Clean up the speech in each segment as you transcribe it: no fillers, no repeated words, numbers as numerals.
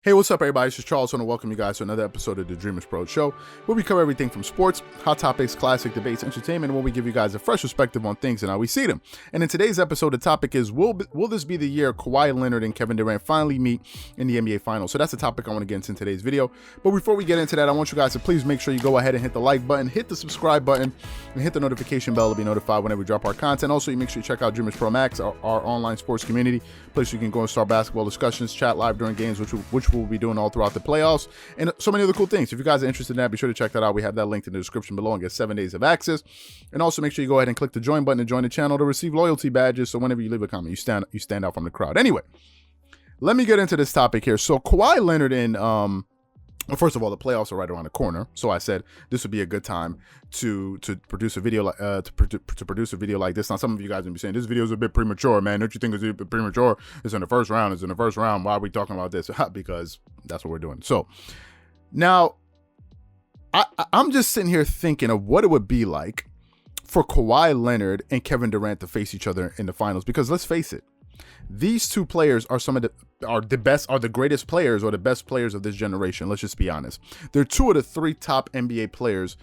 Hey, what's up, everybody? This is Charles. I want to welcome you guys to another episode of the Dreamerspro Show, where we cover everything from sports, hot topics, classic debates, entertainment, and where we give you guys a fresh perspective on things and how we see them. And in today's episode, the topic is, will this be the year Kawhi Leonard and Kevin Durant finally meet in the NBA Finals? So that's the topic I want to get into in today's video. But before we get into that, I want you guys to please make sure you go ahead and hit the like button, hit the subscribe button, and hit the notification bell to be notified whenever we drop our content. Also, you make sure you check out Dreamerspro Max, our online sports community, place you can go and start basketball discussions, chat live during games, which we'll be doing all throughout the playoffs, and so many other cool things. If you guys are interested in that, be sure to check that out. We have that linked in the description below and get 7 days of access. And also make sure you go ahead and click the join button to join the channel to receive loyalty badges, so whenever you leave a comment, you stand out from the crowd. Anyway, let me get into this topic here. So Kawhi Leonard and well, first of all, the playoffs are right around the corner, so I said this would be a good time to produce a video to produce a video like this. Now, some of you guys will be saying this video is a bit premature, man. Don't you think it's a bit premature? It's in the first round. It's in the first round. Why are we talking about this? Because that's what we're doing. So now, I'm just sitting here thinking of what it would be like for Kawhi Leonard and Kevin Durant to face each other in the finals. Because let's face it, these two players are the greatest players or the best players of this generation. Let's just be honest. They're two of the three top NBA players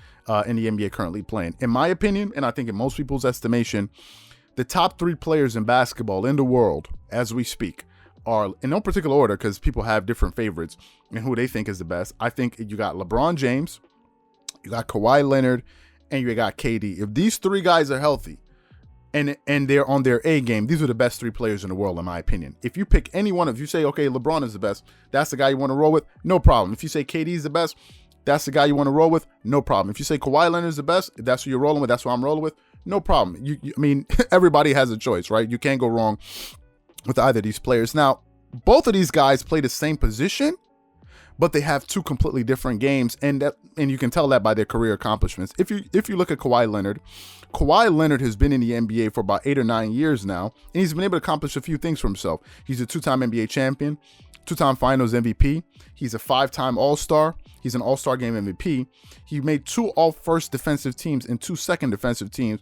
in the NBA currently playing. In my opinion, and I think in most people's estimation, the top three players in basketball in the world as we speak are, in no particular order, because people have different favorites and who they think is the best. I think you got LeBron James, you got Kawhi Leonard, and you got KD. If these three guys are healthy, and they're on their A game, these are the best three players in the world, in my opinion. If you pick any one, if you say, okay, LeBron is the best, that's the guy you want to roll with, no problem. If you say KD is the best, that's the guy you want to roll with, no problem. If you say Kawhi Leonard is the best, if that's who you're rolling with, that's who I'm rolling with, no problem. I mean, everybody has a choice, right? You can't go wrong with either of these players. Now, both of these guys play the same position, but they have two completely different games, and you can tell that by their career accomplishments. If you look at Kawhi Leonard has been in the NBA for about 8 or 9 years now, and he's been able to accomplish a few things for himself. He's a 2-time NBA champion, 2-time Finals MVP. He's a 5-time All-Star. He's an All-Star Game MVP. He made 2 All-First defensive teams and 2 second defensive teams,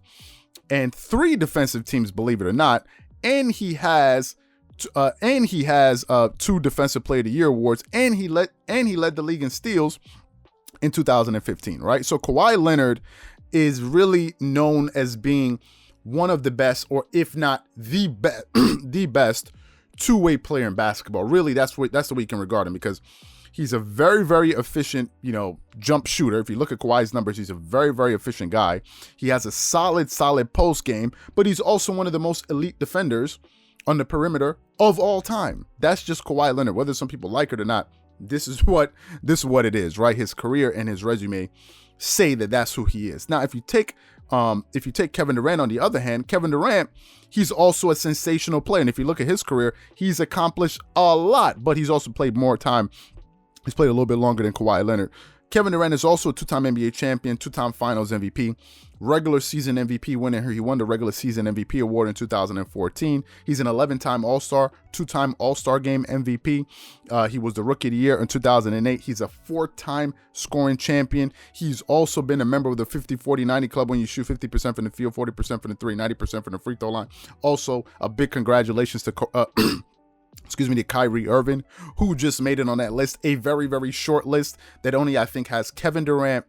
and 3 defensive teams, believe it or not. And he has 2 Defensive Player of the Year awards, and he led the league in steals in 2015, right? So Kawhi Leonard is really known as being one of the best, or if not the best, the best two-way player in basketball. Really, that's the way you can regard him, because he's a very, very efficient, jump shooter. If you look at Kawhi's numbers, he's a very, very efficient guy. He has a solid post game, but he's also one of the most elite defenders on the perimeter of all time. That's just Kawhi Leonard. Whether some people like it or not, this is what it is, right? His career and his resume say that that's who he is. Now, if you take Kevin Durant, on the other hand, Kevin Durant, he's also a sensational player. And if you look at his career, he's accomplished a lot, but he's also played more time. He's played a little bit longer than Kawhi Leonard. Kevin Durant is also a 2-time NBA champion, 2-time Finals MVP, regular season MVP winner. He won the regular season MVP award in 2014. He's an 11-time All-Star, 2-time All-Star Game MVP. He was the Rookie of the Year in 2008. He's a 4-time scoring champion. He's also been a member of the 50-40-90 club, when you shoot 50% from the field, 40% from the three, 90% from the free throw line. Also, a big congratulations to to Kyrie Irving, who just made it on that list. A very, very short list that only, I think, has Kevin Durant.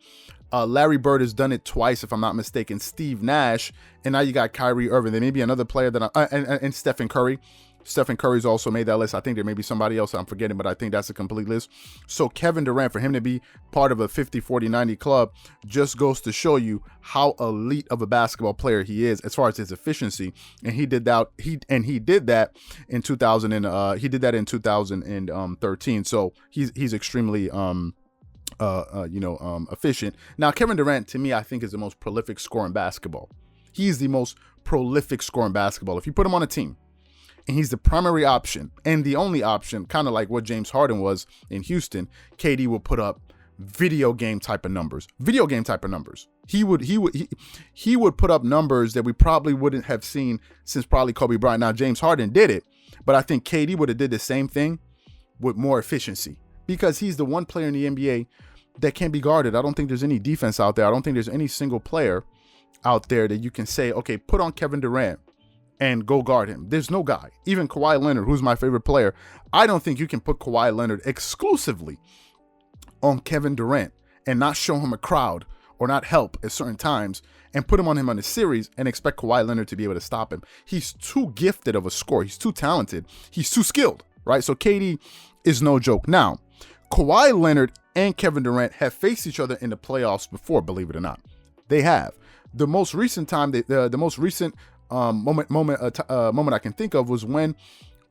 Larry Bird has done it twice, if I'm not mistaken. Steve Nash, and now you got Kyrie Irving. There may be another player that and Stephen Curry. Stephen Curry's also made that list. I think there may be somebody else I'm forgetting, but I think that's a complete list. So Kevin Durant, for him to be part of a 50-40-90 club, just goes to show you how elite of a basketball player he is as far as his efficiency. And he did that. He did that in 2000. And he did that in 2013. So he's extremely efficient. Now, Kevin Durant, to me, I think is the most prolific scorer in basketball. He's the most prolific scorer in basketball. If you put him on a team, and he's the primary option and the only option, kind of like what James Harden was in Houston, KD will put up video game type of numbers. He would put up numbers that we probably wouldn't have seen since probably Kobe Bryant. Now, James Harden did it, but I think KD would have did the same thing with more efficiency, because he's the one player in the NBA that can't be guarded. I don't think there's any defense out there. I don't think there's any single player out there that you can say, okay, put on Kevin Durant and go guard him. There's no guy. Even Kawhi Leonard, who's my favorite player, I don't think you can put Kawhi Leonard exclusively on Kevin Durant and not show him a crowd or not help at certain times and put him on a series and expect Kawhi Leonard to be able to stop him. He's too gifted of a scorer. He's too talented. He's too skilled, right? So KD is no joke. Now, Kawhi Leonard and Kevin Durant have faced each other in the playoffs before, believe it or not. They have. The most recent time, the most recent moment I can think of was when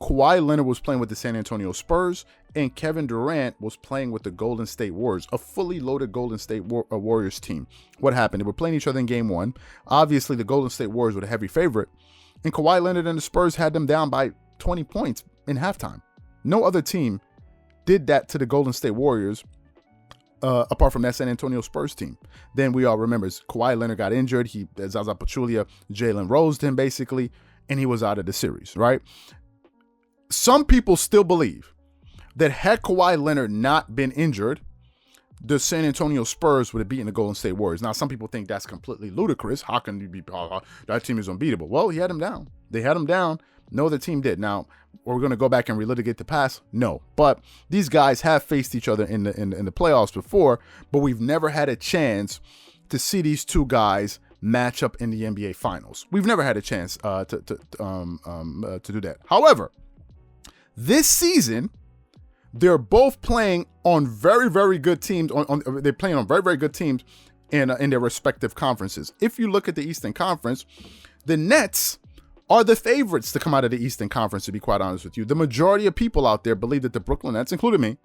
Kawhi Leonard was playing with the San Antonio Spurs and Kevin Durant was playing with the Golden State Warriors, a fully loaded Golden State Warriors team. What happened? They were playing each other in game one. Obviously, the Golden State Warriors were the heavy favorite, and Kawhi Leonard and the Spurs had them down by 20 points in halftime. No other team did that to the Golden State Warriors apart from that San Antonio Spurs team. Then we all remember Kawhi Leonard got injured. Zaza Pachulia, Jalen Rosed him basically, and he was out of the series, right? Some people still believe that had Kawhi Leonard not been injured, the San Antonio Spurs would have beaten the Golden State Warriors. Now, some people think that's completely ludicrous. How can you be, that team is unbeatable? Well, he had him down. They had him down. No other team did. Now, are we going to go back and relitigate the past? No. But these guys have faced each other in the playoffs before, but we've never had a chance to see these two guys match up in the NBA Finals. We've never had a chance to do that. However, this season, they're both playing on very, very good teams. They're playing on very, very good teams in their respective conferences. If you look at the Eastern Conference, the Nets are the favorites to come out of the Eastern Conference, to be quite honest with you. The majority of people out there believe that the Brooklyn Nets, including me,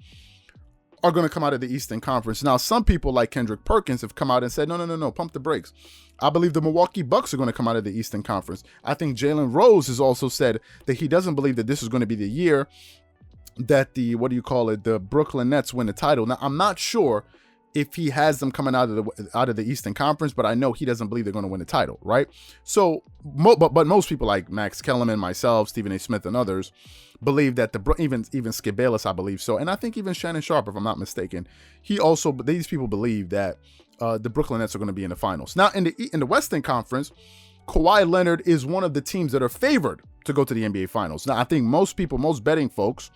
are going to come out of the Eastern Conference. Now, some people like Kendrick Perkins have come out and said, no, pump the brakes. I believe the Milwaukee Bucks are going to come out of the Eastern Conference. I think Jalen Rose has also said that he doesn't believe that this is going to be the year that the Brooklyn Nets win the title. Now, I'm not sure if he has them coming out of the Eastern Conference, but I know he doesn't believe they're going to win the title, right? So, but most people like Max Kellerman, myself, Stephen A. Smith, and others believe that even Skip Bayless, I believe so, and I think even Shannon Sharp, if I'm not mistaken, these people believe that the Brooklyn Nets are going to be in the finals. Now, in the Western Conference, Kawhi Leonard is one of the teams that are favored to go to the NBA Finals. Now, I think most betting folks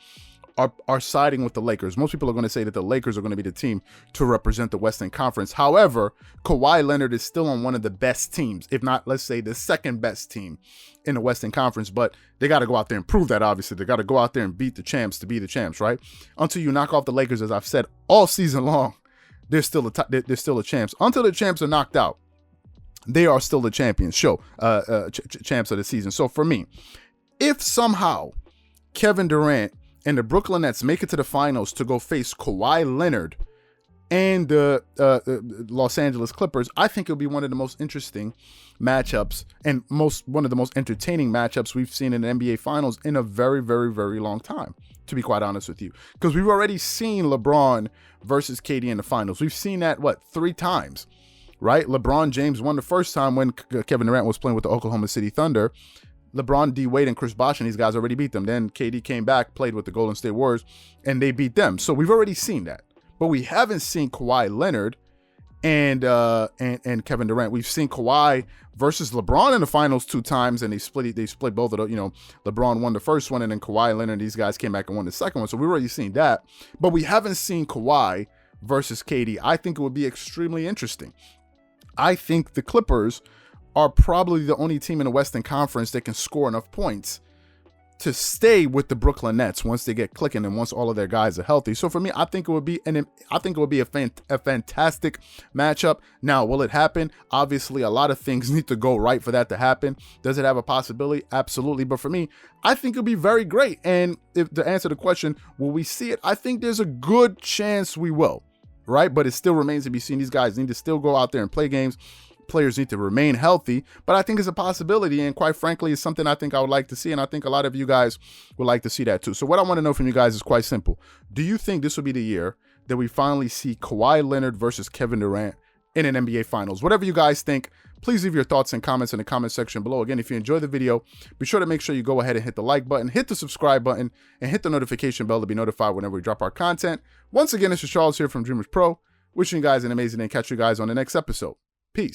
are siding with the Lakers. Most people are going to say that the Lakers are going to be the team to represent the Western Conference. However, Kawhi Leonard is still on one of the best teams, if not, let's say, the second best team in the Western Conference. But they got to go out there and prove that, obviously. They got to go out there and beat the champs to be the champs, right? Until you knock off the Lakers, as I've said all season long, they're still the champs. Until the champs are knocked out, they are still the champions, champs of the season. So for me, if somehow Kevin Durant and the Brooklyn Nets make it to the finals to go face Kawhi Leonard and the Los Angeles Clippers, I think it'll be one of the most interesting matchups and one of the most entertaining matchups we've seen in the NBA Finals in a very, very, very long time, to be quite honest with you. Because we've already seen LeBron versus KD in the finals. We've seen that, 3 times, right? LeBron James won the first time when Kevin Durant was playing with the Oklahoma City Thunder. LeBron, D. Wade, and Chris Bosh and these guys already beat them. Then KD came back, played with the Golden State Warriors, and they beat them. So we've already seen that. But we haven't seen Kawhi Leonard and Kevin Durant. We've seen Kawhi versus LeBron in the finals 2 times, and they split both of them. LeBron won the first one, and then Kawhi Leonard, these guys came back and won the second one. So we've already seen that. But we haven't seen Kawhi versus KD. I think it would be extremely interesting. I think the Clippers are probably the only team in the Western Conference that can score enough points to stay with the Brooklyn Nets once they get clicking and once all of their guys are healthy. So for me, I think it would be a fantastic matchup. Now, will it happen? Obviously, a lot of things need to go right for that to happen. Does it have a possibility? Absolutely. But for me, I think it'll be very great. And to answer the question, will we see it? I think there's a good chance we will, right? But it still remains to be seen. These guys need to still go out there and play games. Players need to remain healthy, but I think it's a possibility, and quite frankly, it's something I think I would like to see, and I think a lot of you guys would like to see that too. So what I want to know from you guys is quite simple. Do you think this will be the year that we finally see Kawhi Leonard versus Kevin Durant in an NBA Finals? Whatever you guys think, please leave your thoughts and comments in the comment section below. Again, if you enjoyed the video, be sure to make sure you go ahead and hit the like button, hit the subscribe button, and hit the notification bell to be notified whenever we drop our content. Once again, this is Charles here from Dreamers Pro, wishing you guys an amazing day and catch you guys on the next episode. Peace.